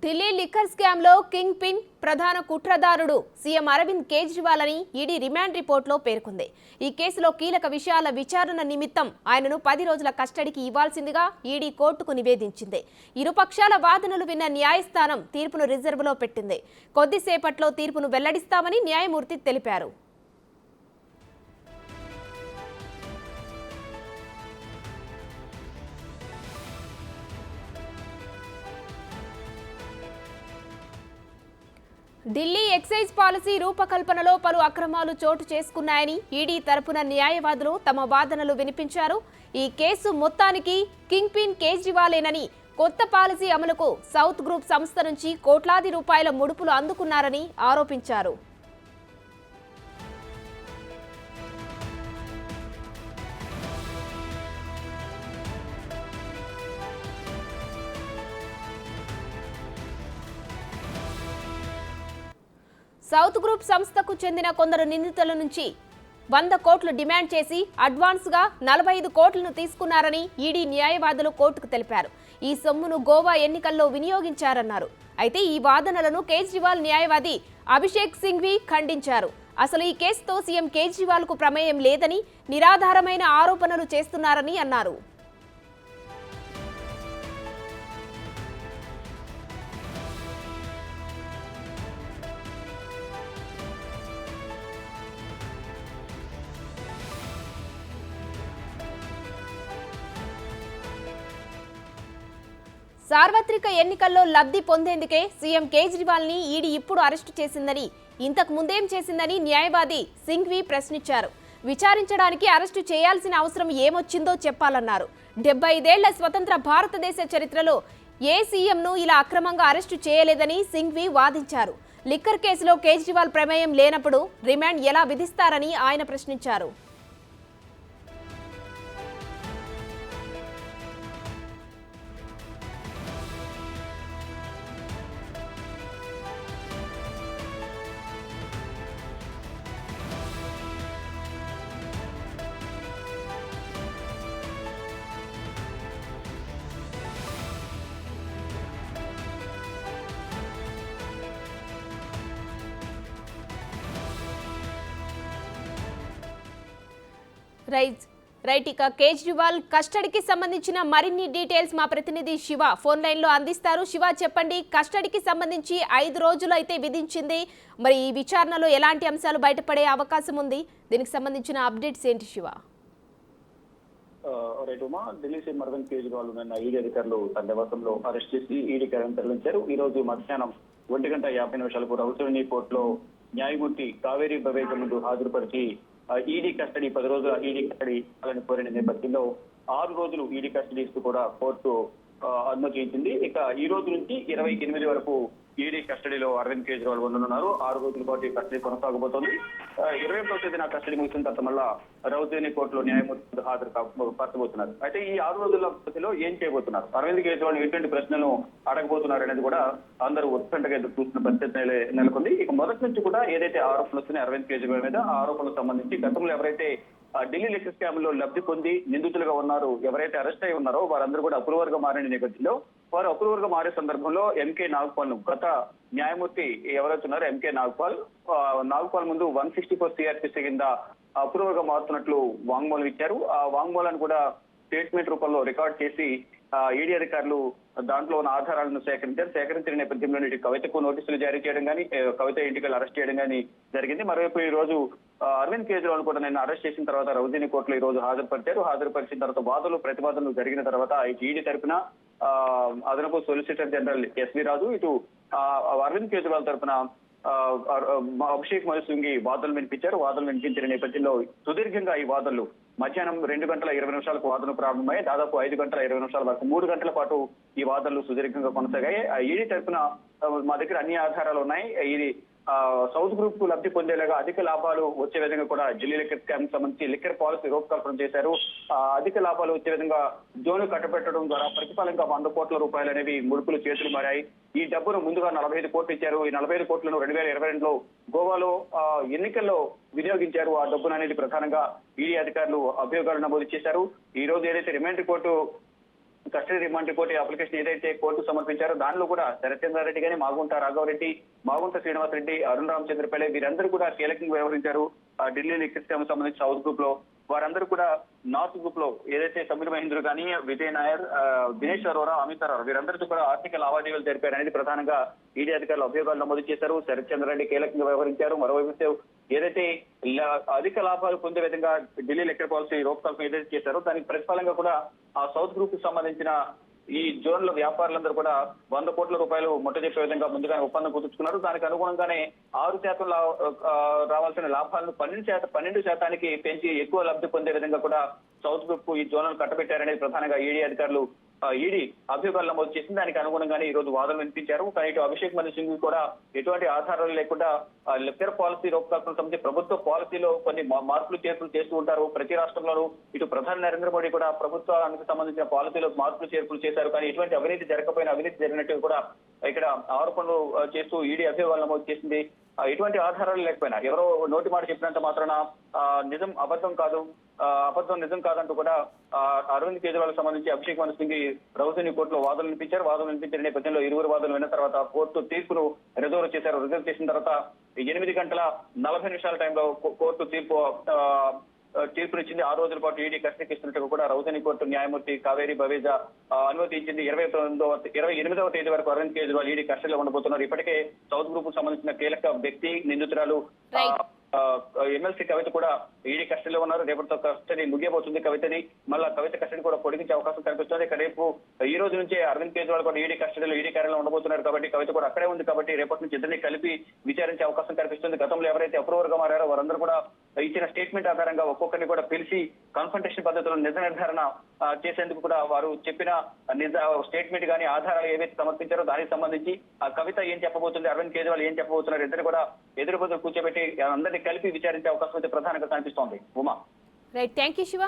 Delhi liquor scam లో king pin ప్రధాన కుట్రదారుడు CM Arvind Kejriwal అని ఈడీ రిమాండ్ రిపోర్టులో పేర్కొంది. ఈ కేసులో కీలక విషయాల విచారణ నిమిత్తం ఆయనను 10 రోజుల కస్టడీకి ఇవ్వాల్సిందిగా ఈడీ కోర్టుకు నివేదించింది. ఇరుపక్షాల వాదనలు విన్న న్యాయస్థానం తీర్పును రిజర్వులో పెట్టింది. కొద్దిసేపట్లో తీర్పును వెల్లడిస్తామని న్యాయమూర్తి తెలిపారు. ఢిల్లీ ఎక్సైజ్ పాలసీ రూపకల్పనలో పలు అక్రమాలు చోటు చేసుకున్నాయని ఈడీ తరపున న్యాయవాదులు తమ వాదనలు వినిపించారు. ఈ కేసు మొత్తానికి కింగ్ పిన్ కేజ్రీవాలేనని, కొత్త పాలసీ అమలుకు సౌత్ గ్రూప్ సంస్థ నుంచి కోట్లాది రూపాయల ముడుపులు అందుకున్నారని ఆరోపించారు. సౌత్ గ్రూప్ సంస్థకు చెందిన కొందరు నిందితుల నుంచి 100 కోట్లు డిమాండ్ చేసి అడ్వాన్స్గా 45 కోట్లను తీసుకున్నారని ఈడీ న్యాయవాదులు కోర్టుకు తెలిపారు. ఈ సొమ్మును గోవా ఎన్నికల్లో వినియోగించారన్నారు. అయితే ఈ వాదనలను కేజ్రీవాల్ న్యాయవాది అభిషేక్ సింఘ్వి ఖండించారు. అసలు ఈ కేసుతో సీఎం కేజ్రీవాల్కు ప్రమేయం లేదని, నిరాధారమైన ఆరోపణలు చేస్తున్నారని అన్నారు. సార్వత్రిక ఎన్నికల్లో లబ్ధి పొందేందుకే సీఎం కేజ్రీవాల్ ని ఈడీ ఇప్పుడు అరెస్టు చేసిందని, ఇంతకు ముందేం చేసిందని న్యాయవాది సింఘ్వి ప్రశ్నించారు. విచారించడానికి అరెస్టు చేయాల్సిన అవసరం ఏమొచ్చిందో చెప్పాలన్నారు. 75 ఏళ్ల స్వతంత్ర భారతదేశ చరిత్రలో ఏ సీఎంను ఇలా అక్రమంగా అరెస్టు చేయలేదని సింఘ్వి వాదించారు. లిక్కర్ కేసులో కేజ్రీవాల్ ప్రమేయం లేనప్పుడు రిమాండ్ ఎలా విధిస్తారని ఆయన ప్రశ్నించారు. రైట్ ఇక కేజ్రీవాల్ కస్టడీకి సంబంధించిన మరిన్ని డీటెయిల్స్ మా ప్రతినిధి శివ ఫోన్ లైన్ లో అందిస్తారు. శివ, చెప్పండి, కస్టడీకి సంబంధించి 5 రోజులు అయితే విధించింది. మరి ఈ విచారణలో ఎలాంటి అంశాలు బయటపడే అవకాశం ఉంది? దీనికి సంబంధించిన అప్డేట్స్ ఏంటి శివ? ఢిల్లీ సీఎం అరవింద్ కేజ్రీవాల్ నిన్న ఈడీ అధికారులు తన నివాసంలో అరెస్ట్ చేసి ఈడీ కార్యాలయం తరలించారు. ఈ రోజు మధ్యాహ్నం 1:50 రౌతుని కోర్టులో న్యాయమూర్తి కావేరీ బవేక ముందు హాజరుపరిచి ఈడీ కస్టడీ 10 రోజుల ఈడీ కస్టడీ ఇవ్వాలని కోరిన నేపథ్యంలో 6 రోజులు ఈడీ కస్టడీ ఇస్తూ కూడా కోర్టు అనుమతించింది. ఇక ఈ రోజు నుంచి 28 వరకు ఈడీ కస్టడీలో అరవింద్ కేజ్రీవాల్ ఉండనున్నారు. 6 రోజుల పాటు ఈ కస్టడీ కొనసాగబోతోంది. 21వ తేదీన కస్టడీ ముగిసిన తర్వాత మళ్ళా రౌతుని కోర్టులో న్యాయమూర్తి హాజరుపరచబోతున్నారు. అయితే ఈ 6 రోజుల పరిస్థితిలో ఏం చేయబోతున్నారు, అరవింద్ కేజ్రీవాల్ ఎటువంటి ప్రశ్నలు అడగబోతున్నారు అనేది కూడా అందరూ ఉత్కంఠగా ఎదురు చూస్తున్న పరిస్థితి నెలకొంది. ఇక మొదటి నుంచి కూడా ఏదైతే ఆరోపణలు వస్తున్నాయి అరవింద్ కేజ్రీవాల్ మీద, ఆ ఆరోపణలకు సంబంధించి గతంలో ఎవరైతే ఢిల్లీ లిక్కర్ స్కామ్ లో లబ్ధి పొంది నిందితులుగా ఉన్నారు, ఎవరైతే అరెస్ట్ అయి ఉన్నారో వారందరూ కూడా అప్రూవర్ గా మారిన నేపథ్యంలో వారు అప్రూవర్ గా మారే సందర్భంలో ఎంకే నాగ్పాల్ ను, గత న్యాయమూర్తి ఎవరైతున్నారో ఎంకే నాగ్పాల్ ముందు 164 సిఆర్పిసి కింద అప్రూవర్ గా మారుతున్నట్లు వాంగ్మూలం ఇచ్చారు. ఆ వాంగ్మూలాన్ని కూడా స్టేట్మెంట్ రూపంలో రికార్డ్ చేసి ఈడీ అధికారులు దాంట్లో ఉన్న ఆధారాలను సేకరించిన నేపథ్యంలో కవితకు నోటీసులు జారీ చేయడం కానీ, కవిత ఇంటికి అరెస్ట్ చేయడం కానీ జరిగింది. మరోవైపు ఈ రోజు అరవింద్ కేజ్రీవాల్ కూడా నిన్న అరెస్ట్ చేసిన తర్వాత రౌజీని కోర్టులో ఈ రోజు హాజరుపరిచిన తర్వాత వాదనలు ప్రతివాదనలు జరిగిన తర్వాత ఈడీ తరపున అదనపు సొలిసిటర్ జనరల్ ఎస్వి రాజు, ఇటు అరవింద్ కేజ్రీవాల్ తరపున అభిషేక్ మను సింఘ్వి వాదనలు వినిపించారు. వాదనలు వినిపించిన నేపథ్యంలో సుదీర్ఘంగా ఈ వాదనలు మధ్యాహ్నం 2:20 వాదనలు ప్రారంభమయ్యాయి. దాదాపు 5:20 వరకు 3 గంటల పాటు ఈ వాదనలు సుదీర్ఘంగా కొనసాగాయి. ఈడీ తరపున మా దగ్గర అన్ని ఆధారాలు ఉన్నాయి, ఇది సౌత్ గ్రూప్ కు లబ్ధి పొందేలాగా అధిక లాభాలు వచ్చే విధంగా కూడా ఢిల్లీ లిక్కర్ స్కామ్ సంబంధించి లిక్కర్ పాలసీ రూపకల్పన చేశారు. అధిక లాభాలు వచ్చే విధంగా జోను కట్టబెట్టడం ద్వారా ప్రతిఫలంగా 100 కోట్ల రూపాయలు అనేవి ముడుపులు చేతులు మారాయి. ఈ డబ్బును ముందుగా 45 కోట్లు ఇచ్చారు. ఈ 45 కోట్లను 2022లో గోవాలో ఎన్నికల్లో వినియోగించారు. ఆ డబ్బును అనేది ప్రధానంగా ఈడీ అధికారులు అభియోగాలు నమోదు చేశారు. ఈ రోజు ఏదైతే remand report custody remand report application ఏదైతే కోర్టు సమర్పించారో దానిలో కూడా శరత్చంద్రారెడ్డి గాని, మాగుంట రాఘవరెడ్డి, మాగుంట శ్రీనివాసరెడ్డి, అరుణ్ రామచంద్రపల్లి వీరందరూ కూడా కీలకంగా వ్యవహరించారు. ఢిల్లీ లిక్కర్ స్కామ్ సంబంధించి సౌత్ గ్రూప్ లో వారందరూ కూడా నార్త్ గ్రూప్ లో ఏదైతే సమీర్ మహేంద్ర కానీ, విజయ్ నాయర్, దినేష్ అరోరా, అమిత్ అరోరా వీరందరితో కూడా ఆర్థిక లావాదేవీలు జరిపారనేది ప్రధానంగా ఈడీ అధికారులు అభియోగాలు నమోదు చేశారు. శరత్చంద్రారెడ్డి కీలకంగా వ్యవహరించారు. మరోవైపు ఏదైతే అధిక లాభాలు పొందే విధంగా ఢిల్లీ లిక్కర్ పాలసీ రూపకల్పన ఏదైతే చేశారో దానికి ప్రతిఫలంగా కూడా ఆ సౌత్ గ్రూప్ కు సంబంధించిన ఈ జోన్ల వ్యాపారులందరూ కూడా 100 కోట్ల రూపాయలు ముట్టజెప్పే విధంగా ముందుగానే ఒప్పందం కుదుర్చుకున్నారు. దానికి అనుగుణంగానే 6% రావాల్సిన లాభాలను 12% పెంచి ఎక్కువ లబ్ధి పొందే విధంగా కూడా సౌత్ గ్రూప్ కు ఈ జోన్లను కట్టబెట్టారనేది ప్రధానంగా ఈడీ అధికారులు ఈడీ అభియోగాలు నమోదు చేసింది. దానికి అనుగుణంగానే ఈ రోజు వాదనలు వినిపించారు. కానీ ఇటు అభిషేక్ మను సింగ్ కూడా ఎటువంటి ఆధారాలు లేకుండా లిక్కర్ పాలసీ రూపకల్పన సంబంధించి ప్రభుత్వ పాలసీలో కొన్ని మార్పులు చేర్పులు చేస్తూ ఉంటారు. ప్రతి రాష్ట్రంలోనూ ఇటు ప్రధాని నరేంద్ర మోడీ కూడా ప్రభుత్వానికి సంబంధించిన పాలసీలో మార్పులు చేర్పులు చేశారు. కానీ ఎటువంటి అవినీతి జరగకపోయినా అవినీతి జరిగినట్టు కూడా ఇక్కడ ఆరోపణలు చేస్తూ ఈడీ అభియోగాలు నమోదు చేసింది. ఎటువంటి ఆధారాలు లేకపోయినా ఎవరో నోటి మాట చెప్పినంత మాత్రాన నిజం అబద్ధం కాదు, అబద్ధం నిజం కాదంటూ కూడా అరవింద్ కేజ్రీవాల్ సంబంధించి అభిషేక్ మను సింగ్ రౌజని కోర్టులో వాదనలు వినిపించారు. వాదనలు వినిపించిన నేపథ్యంలో ఇరువురు వాదనలు విన్న తర్వాత కోర్టు తీర్పును రిజర్వ్ చేశారు. రిజర్వ్ చేసిన తర్వాత 8 గంటల 40 నిమిషాల టైంలో కోర్టు తీర్పునిచ్చింది. 6 రోజుల పాటు ఈడీ కస్టడీకి ఇస్తున్నట్టు కూడా రౌజని కోర్టు న్యాయమూర్తి కావేరి బవేజా అనుమతించింది. 28వ తేదీ వరకు అరవింద్ కేజ్రీవాల్ ఈడీ కస్టడీలో ఉండబోతున్నారు. ఇప్పటికే సౌత్ గ్రూప్ కు సంబంధించిన కీలక వ్యక్తి నిందితురాలు ఎమ్మెల్సీ కవిత కూడా ఈడీ కస్టడీలో ఉన్నారు. రేపటితో కస్టడీ ముగియబోతుంది కవితని. మళ్ళా కవిత కస్టడీ కూడా పొడిగించే అవకాశం కనిపిస్తుంది. ఇక రేపు ఈ రోజు నుంచే అరవింద్ కేజ్రీవాల్ కూడా ఈడీ కస్టడీలో ఈడీ కార్యాలయంలో ఉండబోతున్నారు కాబట్టి కవిత కూడా అక్కడే ఉంది కాబట్టి రేపటి నుంచి ఇద్దరిని కలిపి విచారించే అవకాశం కనిపిస్తుంది. గతంలో ఎవరైతే అప్రూవర్ గా మారారో వారందరూ కూడా ఇచ్చిన స్టేట్మెంట్ ఆధారంగా ఒక్కొక్కరిని కూడా పిలిచి కన్ఫంటేషన్ పద్ధతిలో నిజ నిర్ధారణ చేసేందుకు కూడా వారు చెప్పిన స్టేట్మెంట్ గానీ ఆధారాలు ఏవైతే సమర్పించారో దానికి సంబంధించి ఆ కవిత ఏం చెప్పబోతుంది, అరవింద్ కేజ్రీవాల్ ఏం చెప్పబోతున్నారు, ఇద్దరు కూడా ఎదురు కూర్చోబెట్టి అందరినీ కలిపి విచారించే అవకాశం అయితే ప్రధానంగా కనిపిస్తోంది. Uma, right, thank you Shiva.